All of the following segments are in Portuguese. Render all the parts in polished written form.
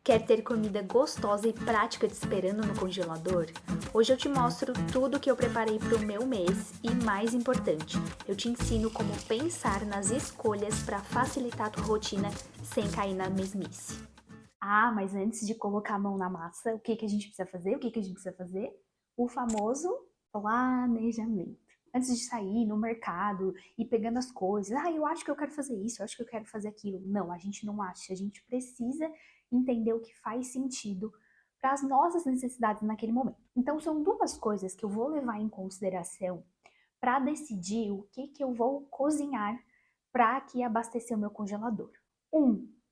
Quer ter comida gostosa e prática te esperando no congelador? Hoje eu te mostro tudo que eu preparei para o meu mês e, mais importante, eu te ensino como pensar nas escolhas para facilitar a tua rotina sem cair na mesmice. Ah, mas antes de colocar a mão na massa, o que que a gente precisa fazer? O que que a gente precisa fazer? O famoso planejamento. Antes de sair no mercado e pegando as coisas, eu acho que eu quero fazer isso, eu acho que eu quero fazer aquilo. Não, a gente não acha, a gente precisa entender o que faz sentido para as nossas necessidades naquele momento. Então, são duas coisas que eu vou levar em consideração para decidir o que que eu vou cozinhar para aqui abastecer o meu congelador.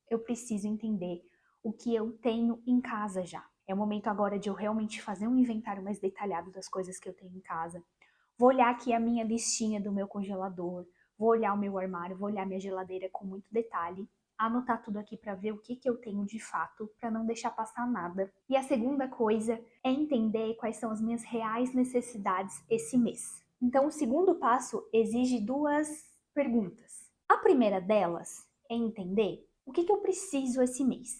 Eu preciso entender o que eu tenho em casa já. É o momento agora de eu realmente fazer um inventário mais detalhado das coisas que eu tenho em casa. Vou olhar aqui a minha listinha do meu congelador, vou olhar o meu armário, vou olhar minha geladeira com muito detalhe, anotar tudo aqui para ver o que que eu tenho de fato, para não deixar passar nada. E a segunda coisa é entender quais são as minhas reais necessidades esse mês. Então, o segundo passo exige duas perguntas. A primeira delas é entender o que que eu preciso esse mês.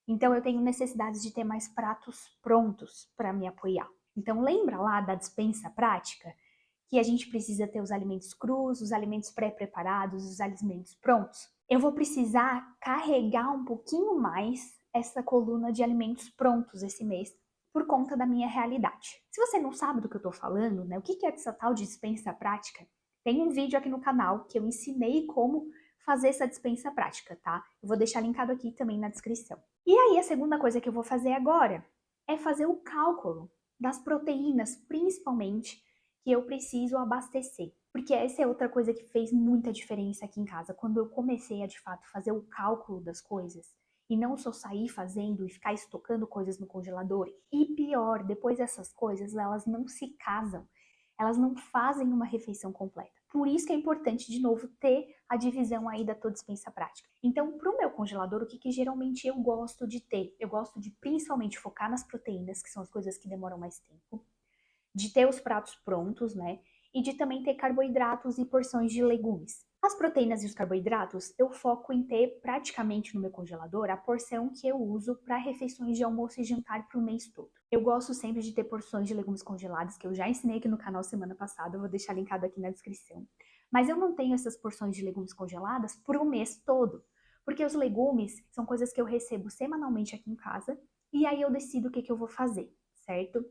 Então, eu tenho necessidades de ter mais pratos prontos para me apoiar. Então, lembra lá da despensa prática? Que a gente precisa ter os alimentos crus, os alimentos pré-preparados, os alimentos prontos. Eu vou precisar carregar um pouquinho mais essa coluna de alimentos prontos esse mês por conta da minha realidade. Se você não sabe do que eu tô falando, né, o que é essa tal de dispensa prática, tem um vídeo aqui no canal que eu ensinei como fazer essa dispensa prática, tá? Eu vou deixar linkado aqui também na descrição. E aí, a segunda coisa que eu vou fazer agora é fazer o cálculo das proteínas, principalmente, que eu preciso abastecer. Porque essa é outra coisa que fez muita diferença aqui em casa. Quando eu comecei a, de fato, fazer o cálculo das coisas, e não só sair fazendo e ficar estocando coisas no congelador. E pior, depois essas coisas, elas não se casam. Elas não fazem uma refeição completa. Por isso que é importante, de novo, ter a divisão aí da tua dispensa prática. Então, para o meu congelador, o que, que geralmente eu gosto de ter? Eu gosto de principalmente focar nas proteínas, que são as coisas que demoram mais tempo, de ter os pratos prontos, né? E de também ter carboidratos e porções de legumes. As proteínas e os carboidratos, eu foco em ter praticamente no meu congelador a porção que eu uso para refeições de almoço e jantar para o mês todo. Eu gosto sempre de ter porções de legumes congelados, que eu já ensinei aqui no canal semana passada, eu vou deixar linkado aqui na descrição. Mas eu não tenho essas porções de legumes congeladas para o mês todo, porque os legumes são coisas que eu recebo semanalmente aqui em casa, e aí eu decido o que eu vou fazer, certo?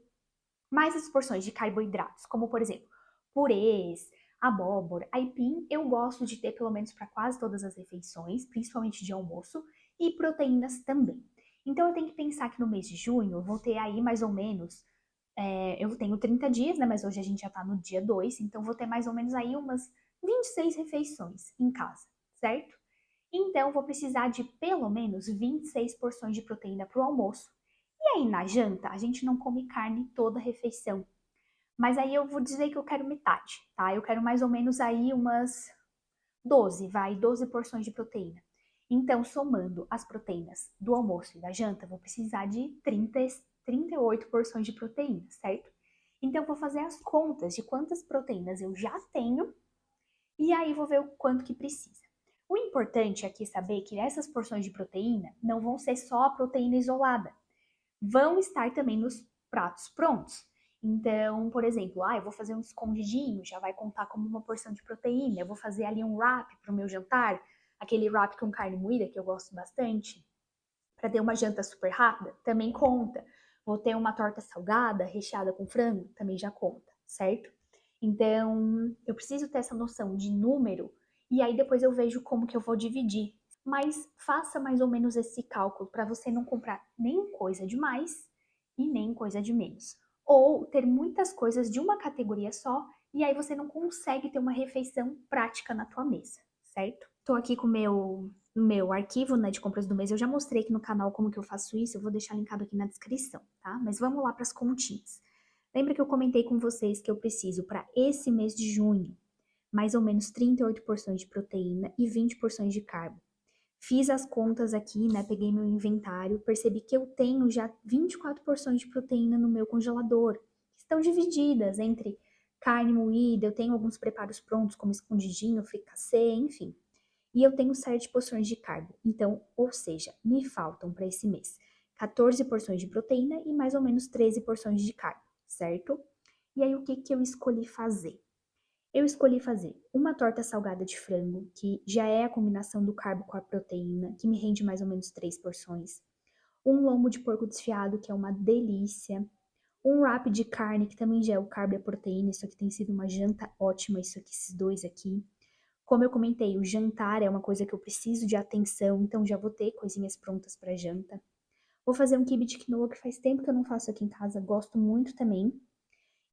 Mais as porções de carboidratos, como por exemplo, purês, abóbora, aipim, eu gosto de ter pelo menos para quase todas as refeições, principalmente de almoço, e proteínas também. Então eu tenho que pensar que no mês de junho eu vou ter aí mais ou menos, eu tenho 30 dias, né, mas hoje a gente já tá no dia 2, então vou ter mais ou menos aí umas 26 refeições em casa, certo? Então vou precisar de pelo menos 26 porções de proteína para o almoço. E aí na janta, a gente não come carne toda a refeição. Mas aí eu vou dizer que eu quero metade, tá? Eu quero mais ou menos aí umas 12 porções de proteína. Então, somando as proteínas do almoço e da janta, eu vou precisar de 38 porções de proteína, certo? Então, eu vou fazer as contas de quantas proteínas eu já tenho e aí vou ver o quanto que precisa. O importante aqui é saber que essas porções de proteína não vão ser só a proteína isolada, vão estar também nos pratos prontos. Então, por exemplo, eu vou fazer um escondidinho, já vai contar como uma porção de proteína. Eu vou fazer ali um wrap para o meu jantar, aquele wrap com carne moída que eu gosto bastante, para ter uma janta super rápida, também conta. Vou ter uma torta salgada recheada com frango, também já conta, certo? Então, eu preciso ter essa noção de número e aí depois eu vejo como que eu vou dividir. Mas faça mais ou menos esse cálculo para você não comprar nem coisa de mais e nem coisa de menos. Ou ter muitas coisas de uma categoria só e aí você não consegue ter uma refeição prática na tua mesa, certo? Tô aqui com o meu arquivo, né, de compras do mês. Eu já mostrei aqui no canal como que eu faço isso, eu vou deixar linkado aqui na descrição, tá? Mas vamos lá para as continhas. Lembra que eu comentei com vocês que eu preciso para esse mês de junho, mais ou menos 38 porções de proteína e 20 porções de carbo. Fiz as contas aqui, né? Peguei meu inventário, percebi que eu tenho já 24 porções de proteína no meu congelador, que estão divididas entre carne moída, eu tenho alguns preparos prontos, como escondidinho, fricassê, enfim. E eu tenho 7 porções de carbo. Então, ou seja, me faltam para esse mês 14 porções de proteína e mais ou menos 13 porções de carne, certo? E aí, o que eu escolhi fazer? Eu escolhi fazer uma torta salgada de frango, que já é a combinação do carbo com a proteína, que me rende mais ou menos 3 porções. Um lombo de porco desfiado, que é uma delícia. Um wrap de carne, que também já é o carbo e a proteína. Isso aqui tem sido uma janta ótima, isso aqui, esses dois aqui. Como eu comentei, o jantar é uma coisa que eu preciso de atenção, então já vou ter coisinhas prontas para janta. Vou fazer um quibe de quinoa, que faz tempo que eu não faço aqui em casa, gosto muito também.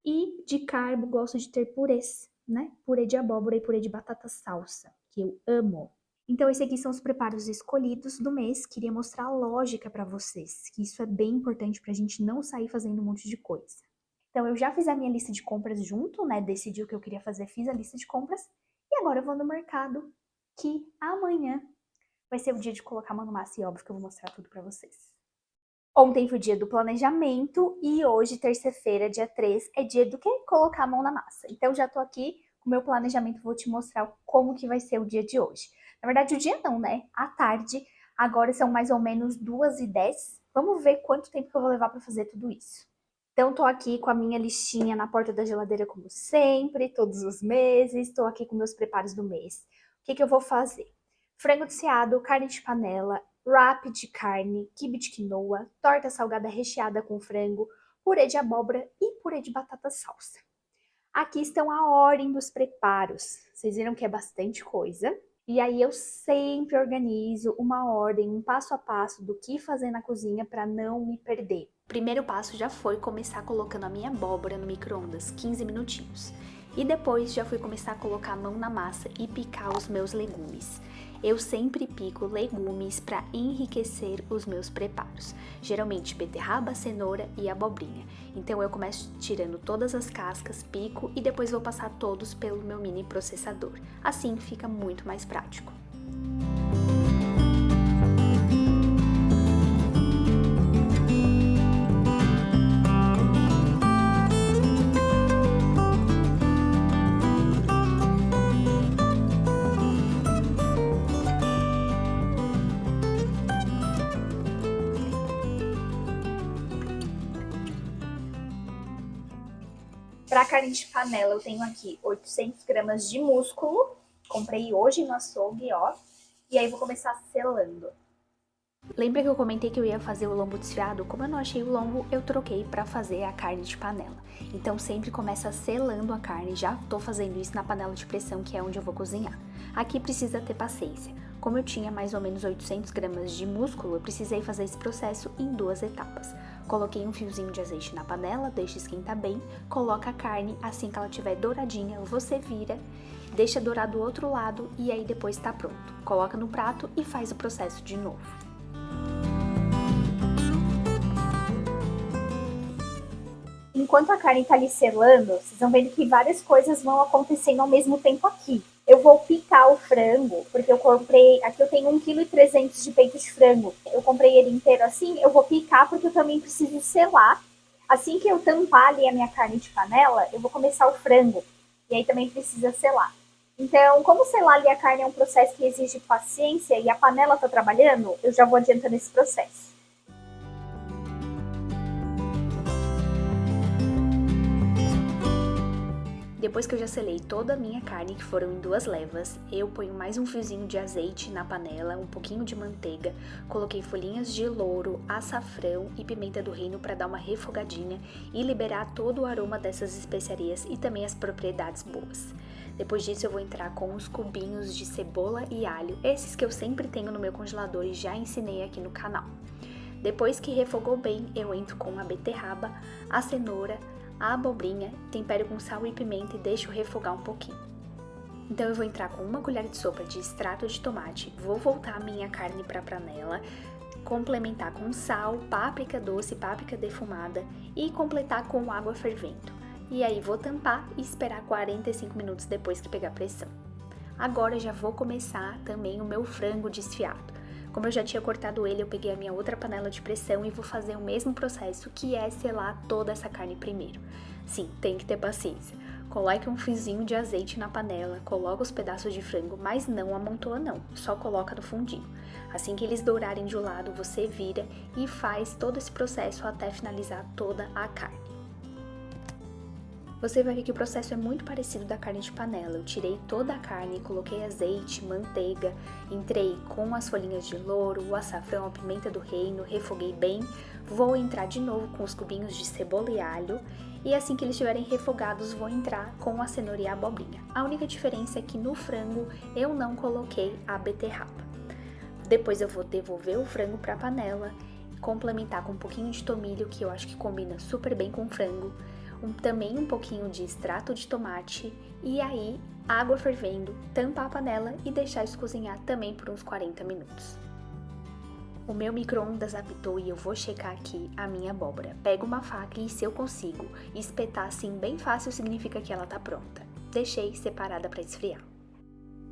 E de carbo, gosto de ter purês, né? Purê de abóbora e purê de batata salsa, que eu amo. Então, esses aqui são os preparos escolhidos do mês. Queria mostrar a lógica para vocês, que isso é bem importante pra gente não sair fazendo um monte de coisa. Então, eu já fiz a minha lista de compras junto, né? Decidi o que eu queria fazer, fiz a lista de compras. E agora eu vou no mercado, que amanhã vai ser o dia de colocar a mão no massa e óbvio que eu vou mostrar tudo pra vocês. Ontem foi o dia do planejamento e hoje, terça-feira, dia 3, é dia do quê? Colocar a mão na massa. Então, já tô aqui com o meu planejamento, vou te mostrar como que vai ser o dia de hoje. Na verdade, o dia não, né? À tarde, agora são mais ou menos 2h10. Vamos ver quanto tempo que eu vou levar pra fazer tudo isso. Então, tô aqui com a minha listinha na porta da geladeira, como sempre, todos os meses. Tô aqui com meus preparos do mês. O que eu vou fazer? Frango desfiado, carne de panela, wrap de carne, quibe de quinoa, torta salgada recheada com frango, purê de abóbora e purê de batata salsa. Aqui estão a ordem dos preparos. Vocês viram que é bastante coisa. E aí eu sempre organizo uma ordem, um passo a passo do que fazer na cozinha para não me perder. O primeiro passo já foi começar colocando a minha abóbora no micro-ondas, 15 minutinhos. E depois já fui começar a colocar a mão na massa e picar os meus legumes. Eu sempre pico legumes para enriquecer os meus preparos, geralmente beterraba, cenoura e abobrinha. Então eu começo tirando todas as cascas, pico e depois vou passar todos pelo meu mini processador. Assim fica muito mais prático. Para carne de panela, eu tenho aqui 800 gramas de músculo. Comprei hoje no açougue, ó. E aí vou começar selando. Lembra que eu comentei que eu ia fazer o lombo desfiado? Como eu não achei o lombo, eu troquei para fazer a carne de panela. Então sempre começa selando a carne. Já tô fazendo isso na panela de pressão, que é onde eu vou cozinhar. Aqui precisa ter paciência. Como eu tinha mais ou menos 800 gramas de músculo, eu precisei fazer esse processo em 2 etapas. Coloquei um fiozinho de azeite na panela, deixa esquentar bem, coloca a carne, assim que ela estiver douradinha, você vira, deixa dourar do outro lado e aí depois tá pronto. Coloca no prato e faz o processo de novo. Enquanto a carne tá ali selando, vocês vão vendo que várias coisas vão acontecendo ao mesmo tempo aqui. Eu vou picar o frango, porque eu comprei, aqui eu tenho 1,3 kg de peito de frango. Eu comprei ele inteiro assim, eu vou picar porque eu também preciso selar. Assim que eu tampar ali a minha carne de panela, eu vou começar o frango. E aí também precisa selar. Então, como selar ali a carne é um processo que exige paciência e a panela tá trabalhando, eu já vou adiantando esse processo. Depois que eu já selei toda a minha carne, que foram em 2 levas, eu ponho mais um fiozinho de azeite na panela, um pouquinho de manteiga, coloquei folhinhas de louro, açafrão e pimenta do reino para dar uma refogadinha e liberar todo o aroma dessas especiarias e também as propriedades boas. Depois disso eu vou entrar com os cubinhos de cebola e alho, esses que eu sempre tenho no meu congelador e já ensinei aqui no canal. Depois que refogou bem, eu entro com a beterraba, a cenoura, a abobrinha, tempero com sal e pimenta e deixo refogar um pouquinho. Então eu vou entrar com 1 colher de sopa de extrato de tomate, vou voltar a minha carne para a panela, complementar com sal, páprica doce, páprica defumada e completar com água fervendo. E aí vou tampar e esperar 45 minutos depois que pegar pressão. Agora já vou começar também o meu frango desfiado. Como eu já tinha cortado ele, eu peguei a minha outra panela de pressão e vou fazer o mesmo processo, que é selar toda essa carne primeiro. Sim, tem que ter paciência. Coloque um fiozinho de azeite na panela, coloca os pedaços de frango, mas não amontoa não, só coloca no fundinho. Assim que eles dourarem de um lado, você vira e faz todo esse processo até finalizar toda a carne. Você vai ver que o processo é muito parecido da carne de panela. Eu tirei toda a carne, coloquei azeite, manteiga, entrei com as folhinhas de louro, o açafrão, a pimenta do reino, refoguei bem. Vou entrar de novo com os cubinhos de cebola e alho e assim que eles estiverem refogados, vou entrar com a cenoura e a abobrinha. A única diferença é que no frango eu não coloquei a beterraba. Depois eu vou devolver o frango para a panela, complementar com um pouquinho de tomilho, que eu acho que combina super bem com o frango. Também um pouquinho de extrato de tomate e aí água fervendo, tampar a panela e deixar isso cozinhar também por uns 40 minutos. O meu micro-ondas apitou e eu vou checar aqui a minha abóbora. Pego uma faca e se eu consigo espetar assim bem fácil significa que ela tá pronta. Deixei separada para esfriar.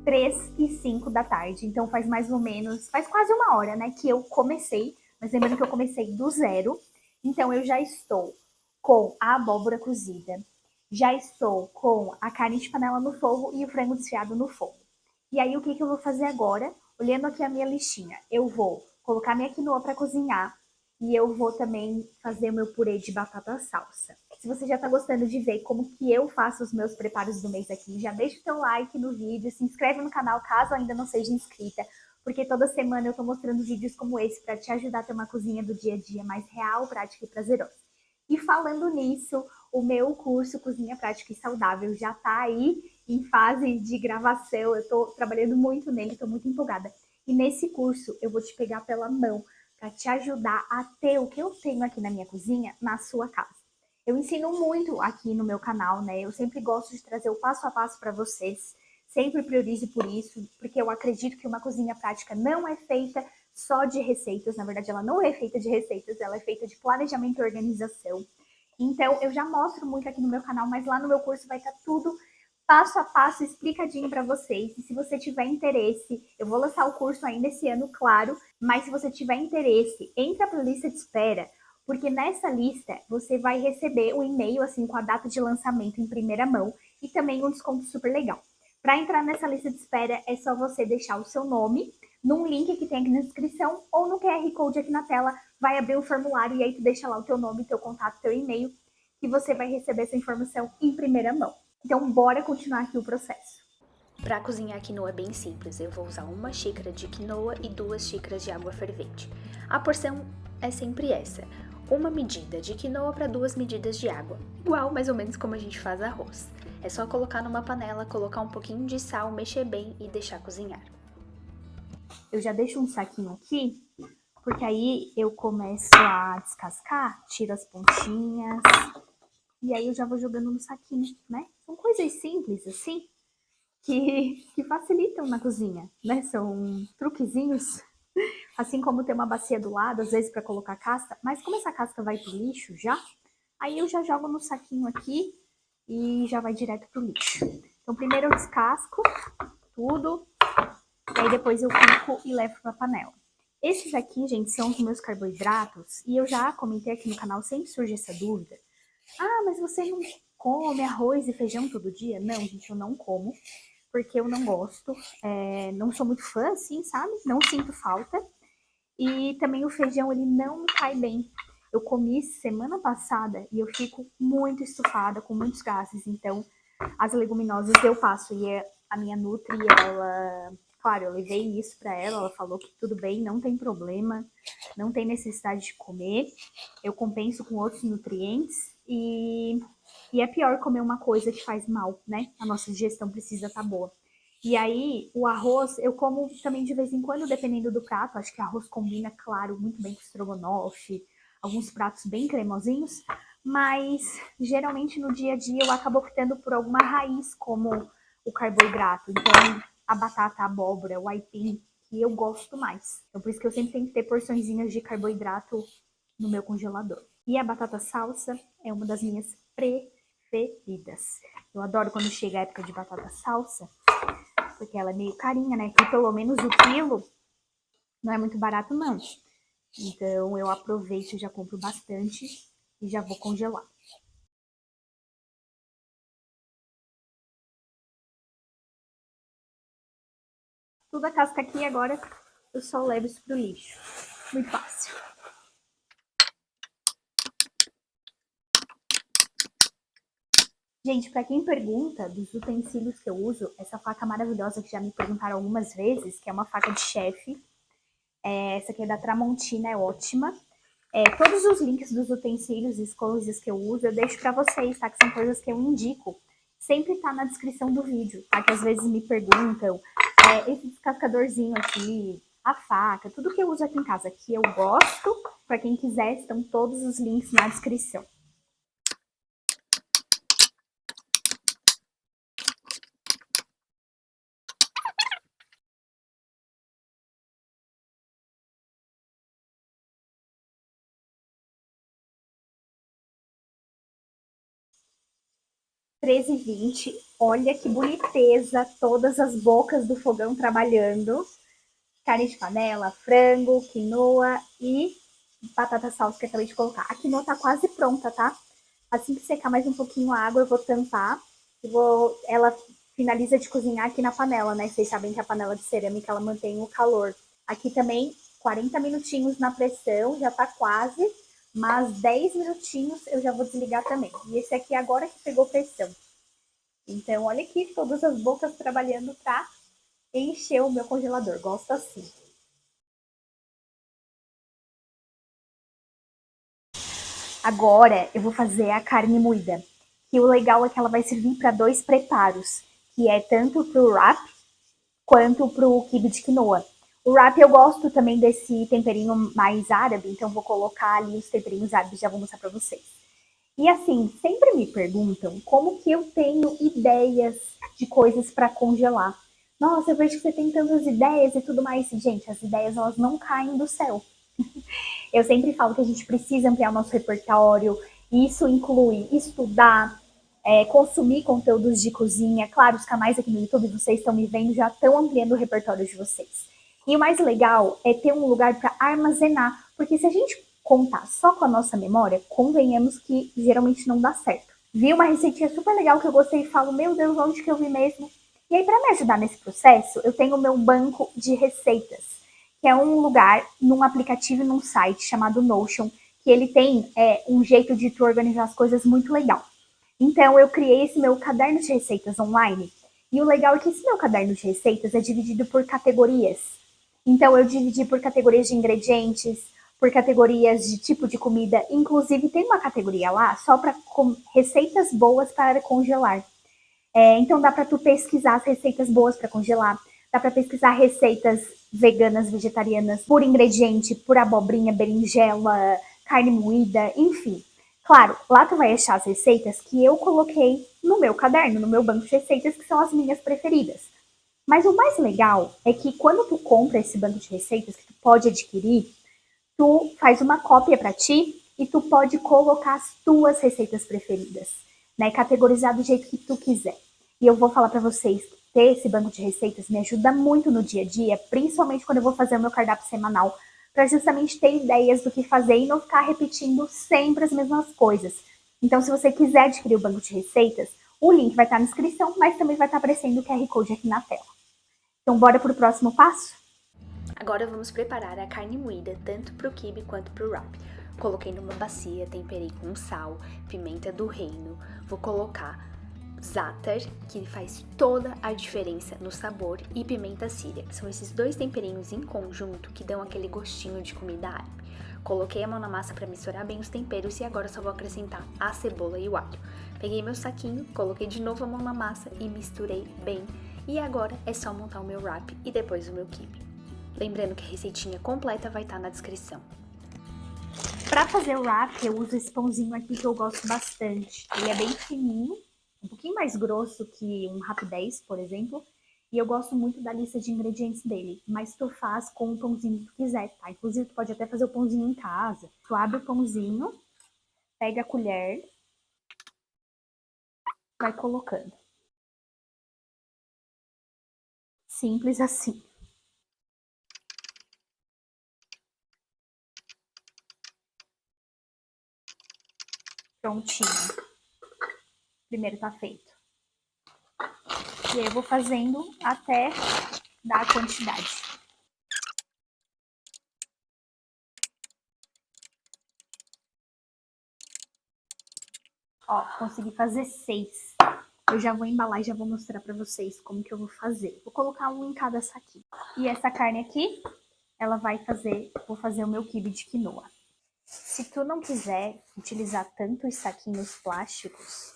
3h05 da tarde, então faz quase uma hora, né, que eu comecei, mas lembrando que eu comecei do zero, então eu já estou com a abóbora cozida, já estou com a carne de panela no fogo e o frango desfiado no fogo. E aí o que eu vou fazer agora? Olhando aqui a minha listinha, eu vou colocar minha quinoa para cozinhar e eu vou também fazer o meu purê de batata salsa. Se você já está gostando de ver como que eu faço os meus preparos do mês aqui, já deixa o teu like no vídeo, se inscreve no canal caso ainda não seja inscrita, porque toda semana eu estou mostrando vídeos como esse para te ajudar a ter uma cozinha do dia a dia mais real, prática e prazerosa. E falando nisso, o meu curso Cozinha Prática e Saudável já está aí em fase de gravação, eu estou trabalhando muito nele, estou muito empolgada. E nesse curso eu vou te pegar pela mão para te ajudar a ter o que eu tenho aqui na minha cozinha na sua casa. Eu ensino muito aqui no meu canal, né? Eu sempre gosto de trazer o passo a passo para vocês, sempre priorizo por isso, porque eu acredito que uma cozinha prática não é feita só de receitas, na verdade ela não é feita de receitas, ela é feita de planejamento e organização. Então eu já mostro muito aqui no meu canal, mas lá no meu curso vai estar tudo passo a passo explicadinho para vocês. E se você tiver interesse, eu vou lançar o curso ainda esse ano, claro, mas se você tiver interesse, entra para a lista de espera, porque nessa lista você vai receber o e-mail assim com a data de lançamento em primeira mão e também um desconto super legal. Para entrar nessa lista de espera é só você deixar o seu nome num link que tem aqui na descrição ou no QR Code aqui na tela, vai abrir um formulário e aí tu deixa lá o teu nome, teu contato, teu e-mail, que você vai receber essa informação em primeira mão. Então, bora continuar aqui o processo. Para cozinhar quinoa é bem simples, eu vou usar 1 xícara de quinoa e 2 xícaras de água fervente. A porção é sempre essa, 1 medida de quinoa para 2 medidas de água, igual mais ou menos como a gente faz arroz. É só colocar numa panela, colocar um pouquinho de sal, mexer bem e deixar cozinhar. Eu já deixo um saquinho aqui, porque aí eu começo a descascar, tiro as pontinhas, e aí eu já vou jogando no saquinho, né? São coisas simples, assim, que facilitam na cozinha, né? São truquezinhos, assim como ter uma bacia do lado, às vezes para colocar casca, mas como essa casca vai pro lixo já, aí eu já jogo no saquinho aqui e já vai direto pro lixo. Então primeiro eu descasco tudo, e aí depois eu pico e levo pra panela. Esses aqui, gente, são os meus carboidratos, e eu já comentei aqui no canal, sempre surge essa dúvida. Ah, mas você não come arroz e feijão todo dia? Não, gente, eu não como, porque eu não gosto, não sou muito fã, assim, sabe? Não sinto falta. E também o feijão, ele não me cai bem. Eu comi semana passada e eu fico muito estufada, com muitos gases. Então, as leguminosas eu passo. E a minha nutri, ela... Claro, eu levei isso pra ela falou que tudo bem, não tem problema, não tem necessidade de comer. Eu compenso com outros nutrientes e é pior comer uma coisa que faz mal, né? A nossa digestão precisa estar boa. E aí, o arroz, eu como também de vez em quando, dependendo do prato. Acho que arroz combina, claro, muito bem com estrogonofe, alguns pratos bem cremosinhos. Mas, geralmente, no dia a dia, eu acabo optando por alguma raiz, como o carboidrato. Então, a batata, a abóbora, o aipim, que eu gosto mais. Então, por isso que eu sempre tenho que ter porçõezinhas de carboidrato no meu congelador. E a batata salsa é uma das minhas preferidas. Eu adoro quando chega a época de batata salsa, porque ela é meio carinha, né? Que pelo menos o quilo não é muito barato, não. Então eu aproveito, já compro bastante e já vou congelar. Tudo a casca aqui, agora eu só levo isso pro lixo. Muito fácil. Gente, pra quem pergunta dos utensílios que eu uso, essa faca maravilhosa que já me perguntaram algumas vezes, que é uma faca de chefe. Essa aqui é da Tramontina, é ótima. Todos os links dos utensílios e coisas que eu uso, eu deixo pra vocês, tá? Que são coisas que eu indico. Sempre tá na descrição do vídeo, tá? Que às vezes me perguntam, esse descascadorzinho aqui, a faca, tudo que eu uso aqui em casa, que eu gosto, pra quem quiser, estão todos os links na descrição. (13h20), olha que boniteza, todas as bocas do fogão trabalhando. Carne de panela, frango, quinoa e batata salsa que eu acabei de colocar. A quinoa tá quase pronta, tá? Assim que secar mais um pouquinho a água, eu vou tampar. Ela finaliza de cozinhar aqui na panela, né? Vocês sabem que a panela de cerâmica, ela mantém o calor. Aqui também, 40 minutinhos na pressão, já tá quase. Mas 10 minutinhos eu já vou desligar também. E esse aqui agora que pegou pressão. Então, olha aqui, todas as bocas trabalhando pra encher o meu congelador. Gosto assim. Agora eu vou fazer a carne moída. E o legal é que ela vai servir para 2 preparos, que é tanto para o wrap quanto para o quibe de quinoa. O wrap eu gosto também desse temperinho mais árabe, então vou colocar ali os temperinhos árabes, já vou mostrar para vocês. E assim, sempre me perguntam como que eu tenho ideias de coisas para congelar. Nossa, eu vejo que você tem tantas ideias e tudo mais. Gente, as ideias elas não caem do céu. Eu sempre falo que a gente precisa ampliar o nosso repertório, e isso inclui estudar, consumir conteúdos de cozinha. Claro, os canais aqui no YouTube, vocês estão me vendo, já estão ampliando o repertório de vocês. E o mais legal é ter um lugar para armazenar, porque se a gente contar só com a nossa memória, convenhamos que geralmente não dá certo. Vi uma receitinha super legal que eu gostei e falo, meu Deus, onde que eu vi mesmo? E aí, para me ajudar nesse processo, eu tenho o meu banco de receitas, que é um lugar num aplicativo e num site chamado Notion, que ele tem um jeito de tu organizar as coisas muito legal. Então, eu criei esse meu caderno de receitas online. E o legal é que esse meu caderno de receitas é dividido por categorias. Então, eu dividi por categorias de ingredientes, por categorias de tipo de comida. Inclusive, tem uma categoria lá só para receitas boas para congelar. Então, dá para tu pesquisar as receitas boas para congelar. Dá para pesquisar receitas veganas, vegetarianas, por ingrediente, por abobrinha, berinjela, carne moída, enfim. Claro, lá tu vai achar as receitas que eu coloquei no meu caderno, no meu banco de receitas, que são as minhas preferidas. Mas o mais legal é que quando tu compra esse banco de receitas, que tu pode adquirir, tu faz uma cópia para ti e tu pode colocar as tuas receitas preferidas, né? Categorizar do jeito que tu quiser. E eu vou falar para vocês que ter esse banco de receitas me ajuda muito no dia a dia, principalmente quando eu vou fazer o meu cardápio semanal, para justamente ter ideias do que fazer e não ficar repetindo sempre as mesmas coisas. Então, se você quiser adquirir o banco de receitas, o link vai estar na descrição, mas também vai estar aparecendo o QR Code aqui na tela. Então, bora para o próximo passo? Agora vamos preparar a carne moída, tanto para o quibe quanto para o wrap. Coloquei numa bacia, temperei com sal, pimenta do reino, vou colocar za'atar, que faz toda a diferença no sabor, e pimenta síria. São esses 2 temperinhos em conjunto que dão aquele gostinho de comida árabe. Coloquei a mão na massa para misturar bem os temperos e agora só vou acrescentar a cebola e o alho. Peguei meu saquinho, coloquei de novo a mão na massa e misturei bem. E agora é só montar o meu wrap e depois o meu quibe. Lembrando que a receitinha completa vai estar na descrição. Para fazer o wrap, eu uso esse pãozinho aqui que eu gosto bastante. Ele é bem fininho, um pouquinho mais grosso que um Rapidez, por exemplo. E eu gosto muito da lista de ingredientes dele. Mas tu faz com o pãozinho que tu quiser, tá? Inclusive, tu pode até fazer o pãozinho em casa. Tu abre o pãozinho, pega a colher, vai colocando. Simples assim. Prontinho. Primeiro tá feito. E aí eu vou fazendo até dar a quantidade. Ó, consegui fazer 6. Eu já vou embalar e já vou mostrar pra vocês como que eu vou fazer. Vou colocar um em cada saquinho. E essa carne aqui, ela vai fazer, vou fazer o meu quibe de quinoa. Se tu não quiser utilizar tanto os saquinhos plásticos,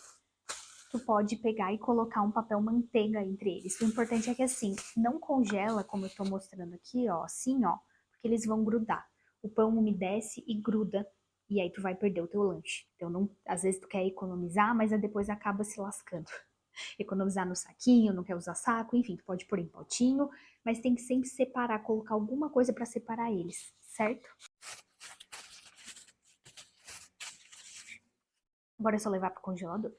tu pode pegar e colocar um papel manteiga entre eles. O importante é que assim, não congela, como eu tô mostrando aqui, ó, assim, ó, porque eles vão grudar. O pão umedece e gruda, e aí tu vai perder o teu lanche. Então, não, às vezes tu quer economizar, mas depois acaba se lascando. Economizar no saquinho, não quer usar saco, enfim, tu pode pôr em potinho, mas tem que sempre separar, colocar alguma coisa para separar eles, certo? Agora é só levar pro congelador.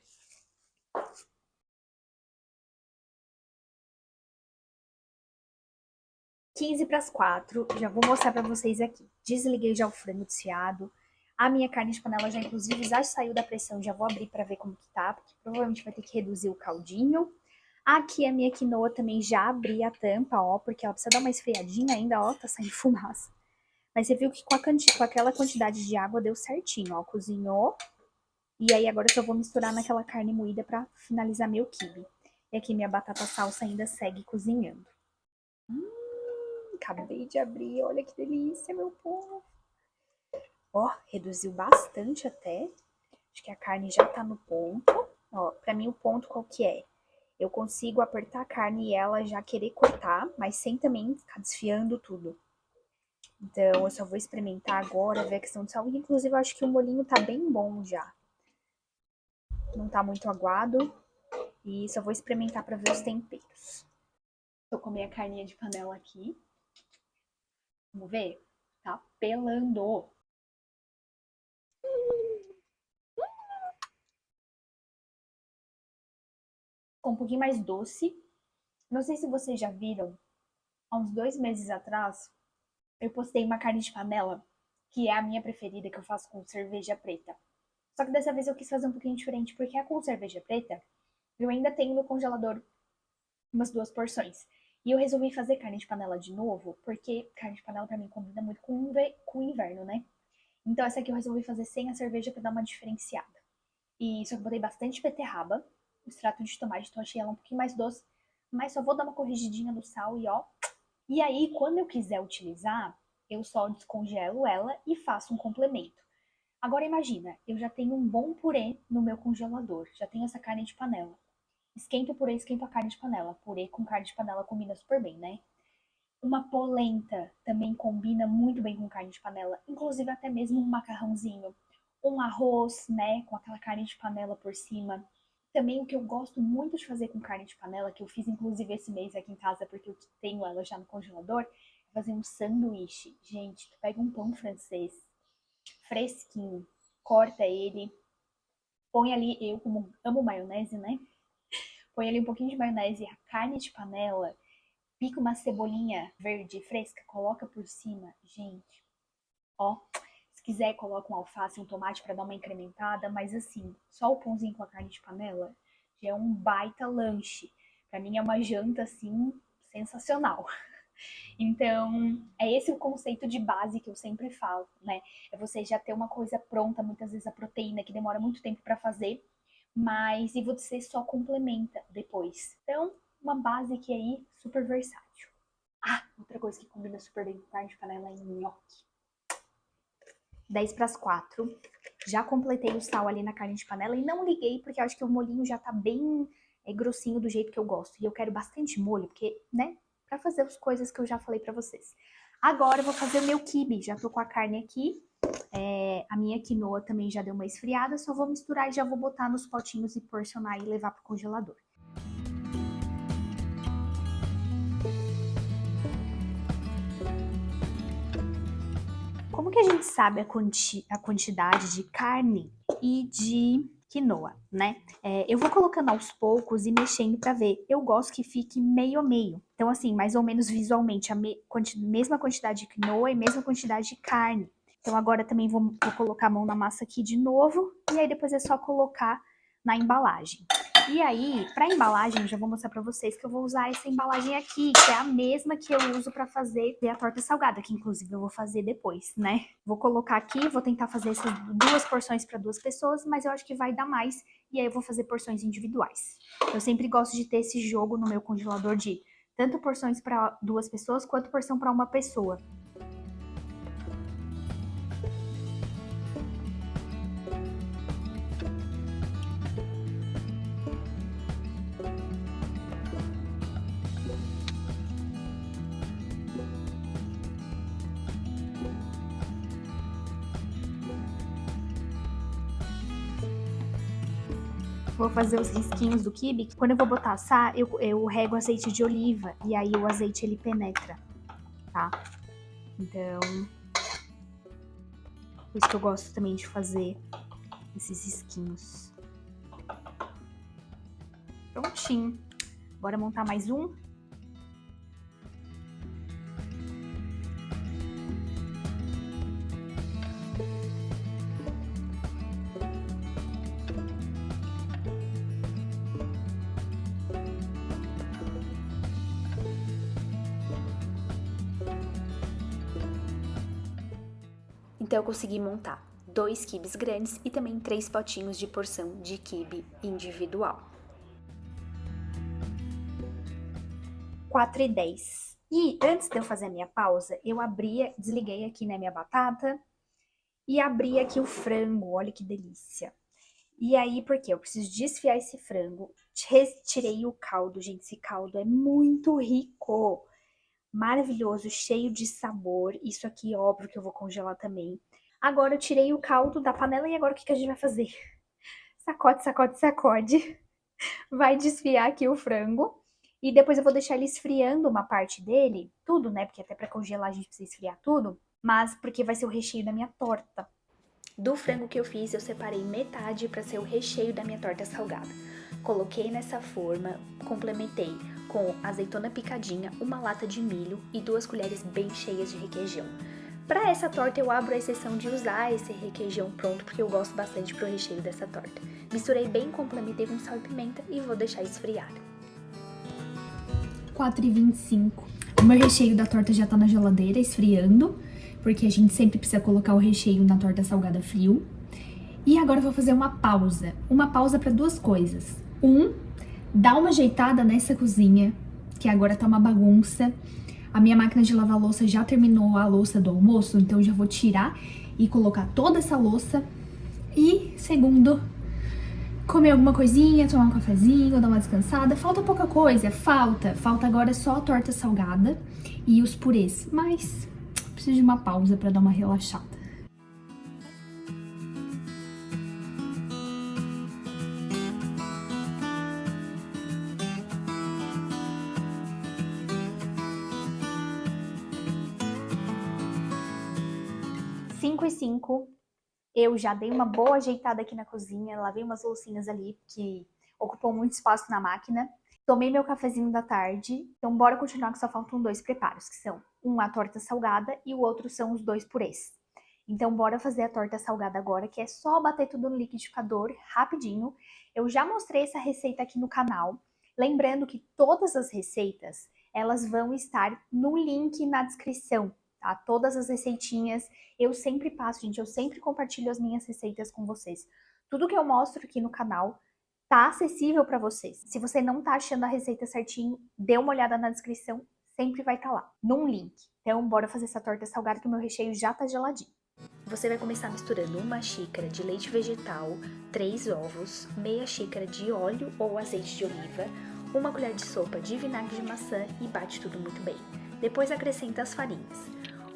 Quinze para as 4, já vou mostrar para vocês aqui. Desliguei já o frango desfiado. A minha carne de panela já inclusive já saiu da pressão, já vou abrir para ver como que tá, porque provavelmente vai ter que reduzir o caldinho. Aqui a minha quinoa também já abri a tampa, ó, porque ela precisa dar uma esfriadinha ainda, ó, tá saindo fumaça. Mas você viu que com aquela quantidade de água deu certinho, ó, cozinhou. E aí agora eu só vou misturar naquela carne moída para finalizar meu quibe. E aqui minha batata salsa ainda segue cozinhando. Acabei de abrir, olha que delícia, meu povo. Ó, reduziu bastante até. Acho que a carne já tá no ponto. Ó, pra mim o ponto qual que é? Eu consigo apertar a carne e ela já querer cortar, mas sem também ficar desfiando tudo. Então eu só vou experimentar agora, ver a questão do sal. E inclusive eu acho que o molhinho tá bem bom já. Não tá muito aguado. E só vou experimentar pra ver os temperos. Tô com a minha carninha de panela aqui. Vamos ver? Tá pelando. Ficou um pouquinho mais doce. Não sei se vocês já viram, há uns 2 meses atrás, eu postei uma carne de panela, que é a minha preferida, que eu faço com cerveja preta. Só que dessa vez eu quis fazer um pouquinho diferente, porque a com cerveja preta, eu ainda tenho no congelador umas 2 porções. E eu resolvi fazer carne de panela de novo, porque carne de panela pra mim combina muito com o inverno, né? Então essa aqui eu resolvi fazer sem a cerveja pra dar uma diferenciada. E só que eu botei bastante beterraba, extrato de tomate, então achei ela um pouquinho mais doce. Mas só vou dar uma corrigidinha no sal e ó. E aí, quando eu quiser utilizar, eu só descongelo ela e faço um complemento. Agora imagina, eu já tenho um bom purê no meu congelador, já tenho essa carne de panela. Esquento o purê, esquento a carne de panela. Purê com carne de panela combina super bem, né? Uma polenta também combina muito bem com carne de panela, inclusive até mesmo um macarrãozinho. Um arroz, né, com aquela carne de panela por cima. Também o que eu gosto muito de fazer com carne de panela, que eu fiz inclusive esse mês aqui em casa, porque eu tenho ela já no congelador, é fazer um sanduíche. Gente, tu pega um pão francês, fresquinho, corta ele, põe ali, eu como amo maionese, né? Põe ali um pouquinho de maionese, a carne de panela, pica uma cebolinha verde fresca, coloca por cima. Gente, ó, se quiser coloca um alface, um tomate para dar uma incrementada, mas assim, só o pãozinho com a carne de panela já é um baita lanche. Para mim é uma janta assim sensacional. Então, é esse o conceito de base que eu sempre falo, né? É você já ter uma coisa pronta, muitas vezes a proteína que demora muito tempo para fazer, mas e você só complementa depois. Então, uma base que aí super versátil. Ah, outra coisa que combina super bem com carne de panela é nhoque. 10 para as 4. Já completei o sal ali na carne de panela e não liguei porque eu acho que o molhinho já tá bem grossinho do jeito que eu gosto. E eu quero bastante molho, porque, né, pra fazer as coisas que eu já falei pra vocês. Agora eu vou fazer o meu quibe. Já tô com a carne aqui. A minha quinoa também já deu uma esfriada. Só vou misturar e já vou botar nos potinhos e porcionar e levar pro congelador. Como que a gente sabe a quantidade de carne e de quinoa, né? Eu vou colocando aos poucos e mexendo pra ver. Eu gosto que fique meio a meio. Então, assim, mais ou menos visualmente, a mesma quantidade de quinoa e mesma quantidade de carne. Então, agora também vou colocar a mão na massa aqui de novo. E aí, depois é só colocar na embalagem. E aí, pra embalagem, eu já vou mostrar pra vocês que eu vou usar essa embalagem aqui, que é a mesma que eu uso pra fazer a torta salgada, que inclusive eu vou fazer depois, né? Vou colocar aqui, vou tentar fazer essas 2 porções pra 2 pessoas, mas eu acho que vai dar mais, e aí eu vou fazer porções individuais. Eu sempre gosto de ter esse jogo no meu congelador de tanto porções pra 2 pessoas, quanto porção pra uma pessoa. Vou fazer os risquinhos do quibe. Quando eu vou botar assar, eu rego azeite de oliva. E aí o azeite, ele penetra, tá? Então, por isso que eu gosto também de fazer esses risquinhos. Prontinho. Bora montar mais um? Então eu consegui montar 2 quibes grandes e também 3 potinhos de porção de quibe individual. 4h10. E antes de eu fazer a minha pausa, eu desliguei aqui, né, minha batata e abri aqui o frango. Olha que delícia. E aí, por quê? Eu preciso desfiar esse frango. Retirei o caldo, gente. Esse caldo é muito rico. Maravilhoso, cheio de sabor. Isso aqui, óbvio que eu vou congelar também. Agora eu tirei o caldo da panela e agora o que a gente vai fazer? Sacode, sacode, sacode. Vai desfiar aqui o frango. E depois eu vou deixar ele esfriando uma parte dele. Tudo, né? Porque até pra congelar a gente precisa esfriar tudo. Mas porque vai ser o recheio da minha torta. Do frango que eu fiz, eu separei metade para ser o recheio da minha torta salgada. Coloquei nessa forma, complementei com azeitona picadinha, uma lata de milho e 2 colheres bem cheias de requeijão. Para essa torta eu abro a exceção de usar esse requeijão pronto, porque eu gosto bastante pro recheio dessa torta. Misturei bem, complementei com sal e pimenta e vou deixar esfriar. 4h25. O meu recheio da torta já tá na geladeira, esfriando, porque a gente sempre precisa colocar o recheio na torta salgada frio. E agora eu vou fazer uma pausa. Uma pausa para 2 coisas. Dar uma ajeitada nessa cozinha, que agora tá uma bagunça. A minha máquina de lavar louça já terminou a louça do almoço, então eu já vou tirar e colocar toda essa louça. E, segundo, comer alguma coisinha, tomar um cafezinho, dar uma descansada. Falta pouca coisa, falta agora só a torta salgada e os purês, mas preciso de uma pausa para dar uma relaxada. Cinco e 5, eu já dei uma boa ajeitada aqui na cozinha, lavei umas loucinhas ali que ocupam muito espaço na máquina. Tomei meu cafezinho da tarde, então bora continuar que só faltam 2 preparos, que são a torta salgada e o outro são os 2 purês. Então bora fazer a torta salgada agora, que é só bater tudo no liquidificador rapidinho. Eu já mostrei essa receita aqui no canal, lembrando que todas as receitas, elas vão estar no link na descrição, tá? Todas as receitinhas, eu sempre passo, gente, eu sempre compartilho as minhas receitas com vocês. Tudo que eu mostro aqui no canal tá acessível para vocês. Se você não tá achando a receita certinho, dê uma olhada na descrição, sempre vai estar lá, num link. Então, bora fazer essa torta salgada que o meu recheio já tá geladinho. Você vai começar misturando 1 xícara de leite vegetal, 3 ovos, meia xícara de óleo ou azeite de oliva, 1 colher de sopa de vinagre de maçã e bate tudo muito bem. Depois acrescenta as farinhas.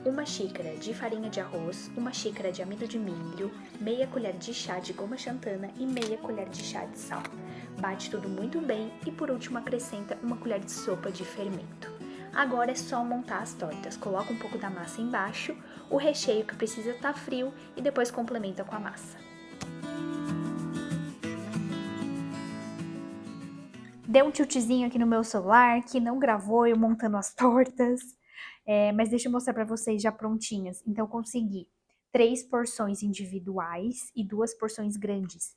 1 xícara de farinha de arroz, 1 xícara de amido de milho, meia colher de chá de goma xantana e meia colher de chá de sal. Bate tudo muito bem e por último acrescenta 1 colher de sopa de fermento. Agora é só montar as tortas. Coloca um pouco da massa embaixo, o recheio que precisa estar frio e depois complementa com a massa. Deu um tiltzinho aqui no meu celular que não gravou eu montando as tortas. Mas deixa eu mostrar pra vocês já prontinhas. Então, eu consegui 3 porções individuais e 2 porções grandes.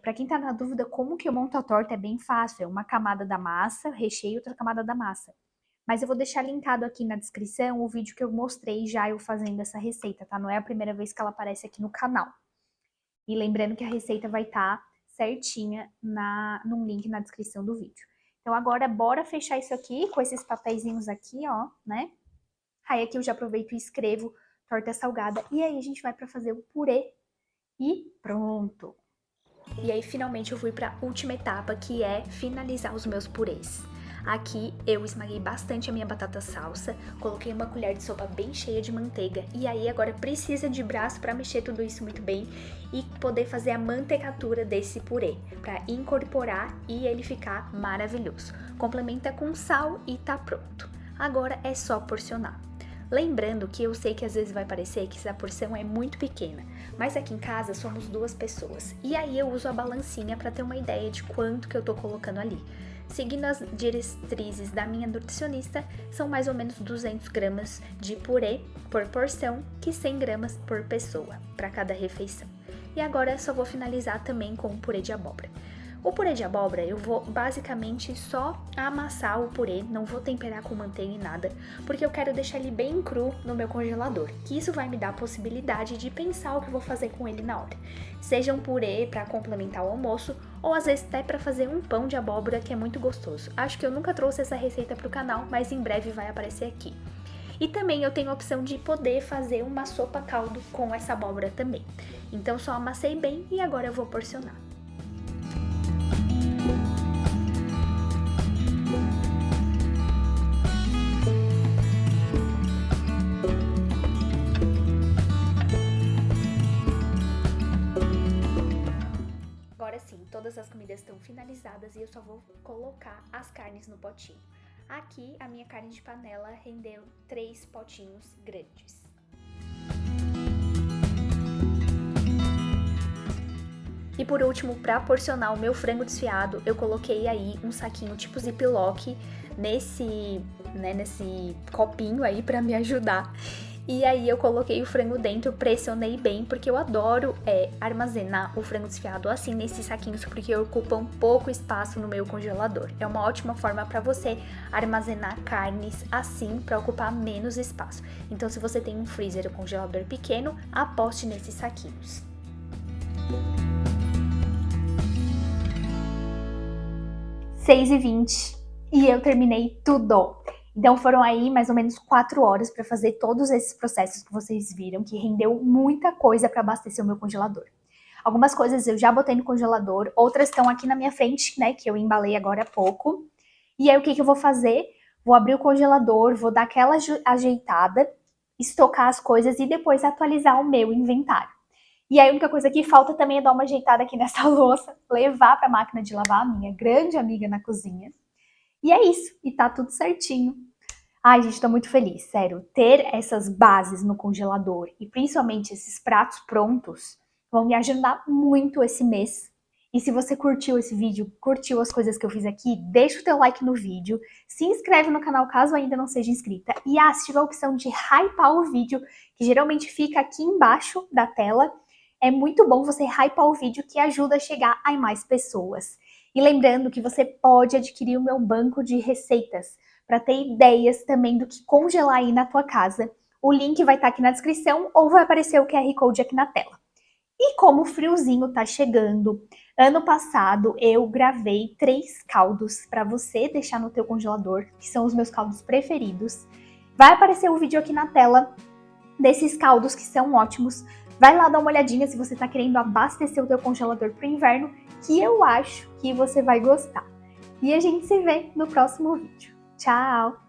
Para quem tá na dúvida como que eu monto a torta, é bem fácil. É uma camada da massa, recheio, outra camada da massa. Mas eu vou deixar linkado aqui na descrição o vídeo que eu mostrei já eu fazendo essa receita, tá? Não é a primeira vez que ela aparece aqui no canal. E lembrando que a receita vai estar certinha num link na descrição do vídeo. Então agora bora fechar isso aqui com esses papeizinhos aqui, ó, né? Aí aqui eu já aproveito e escrevo torta salgada. E aí a gente vai para fazer o purê e pronto! E aí finalmente eu fui para a última etapa, que é finalizar os meus purês. Aqui eu esmaguei bastante a minha batata salsa, coloquei uma colher de sopa bem cheia de manteiga e aí agora precisa de braço para mexer tudo isso muito bem e poder fazer a mantecatura desse purê, para incorporar e ele ficar maravilhoso. Complementa com sal e tá pronto. Agora é só porcionar. Lembrando que eu sei que às vezes vai parecer que essa porção é muito pequena, mas aqui em casa somos 2 pessoas e aí eu uso a balancinha para ter uma ideia de quanto que eu tô colocando ali. Seguindo as diretrizes da minha nutricionista, são mais ou menos 200 gramas de purê por porção, que 100 gramas por pessoa, para cada refeição. E agora só vou finalizar também com o purê de abóbora. O purê de abóbora eu vou basicamente só amassar o purê, não vou temperar com manteiga e nada, porque eu quero deixar ele bem cru no meu congelador, que isso vai me dar a possibilidade de pensar o que eu vou fazer com ele na hora. Seja um purê para complementar o almoço, ou às vezes até para fazer um pão de abóbora que é muito gostoso. Acho que eu nunca trouxe essa receita para o canal, mas em breve vai aparecer aqui. E também eu tenho a opção de poder fazer uma sopa caldo com essa abóbora também. Então só amassei bem e agora eu vou porcionar. Agora sim, todas as comidas estão finalizadas e eu só vou colocar as carnes no potinho. Aqui, a minha carne de panela rendeu 3 potinhos grandes. E por último, para porcionar o meu frango desfiado, eu coloquei aí um saquinho tipo ziplock nesse copinho aí para me ajudar. E aí eu coloquei o frango dentro, pressionei bem, porque eu adoro armazenar o frango desfiado assim nesses saquinhos, porque ocupam pouco espaço no meu congelador. É uma ótima forma para você armazenar carnes assim, para ocupar menos espaço. Então se você tem um freezer ou congelador pequeno, aposte nesses saquinhos. Seis e 20 e eu terminei tudo. Então foram aí mais ou menos 4 horas para fazer todos esses processos que vocês viram, que rendeu muita coisa para abastecer o meu congelador. Algumas coisas eu já botei no congelador, outras estão aqui na minha frente, né, que eu embalei agora há pouco. E aí o que eu vou fazer? Vou abrir o congelador, vou dar aquela ajeitada, estocar as coisas e depois atualizar o meu inventário. E aí a única coisa que falta também é dar uma ajeitada aqui nessa louça, levar para a máquina de lavar, a minha grande amiga na cozinha. E é isso, e tá tudo certinho. Ai, gente, tô muito feliz, sério. Ter essas bases no congelador e principalmente esses pratos prontos vão me ajudar muito esse mês. E se você curtiu esse vídeo, curtiu as coisas que eu fiz aqui, deixa o teu like no vídeo, se inscreve no canal caso ainda não seja inscrita. E se tiver a opção de hypar o vídeo, que geralmente fica aqui embaixo da tela, é muito bom você hypar o vídeo, que ajuda a chegar a mais pessoas. E lembrando que você pode adquirir o meu banco de receitas para ter ideias também do que congelar aí na tua casa. O link vai estar aqui na descrição ou vai aparecer o QR Code aqui na tela. E como o friozinho tá chegando, ano passado eu gravei 3 caldos para você deixar no teu congelador, que são os meus caldos preferidos. Vai aparecer o vídeo aqui na tela desses caldos que são ótimos. Vai lá dar uma olhadinha se você tá querendo abastecer o teu congelador pro inverno, que eu acho que você vai gostar. E a gente se vê no próximo vídeo. Tchau!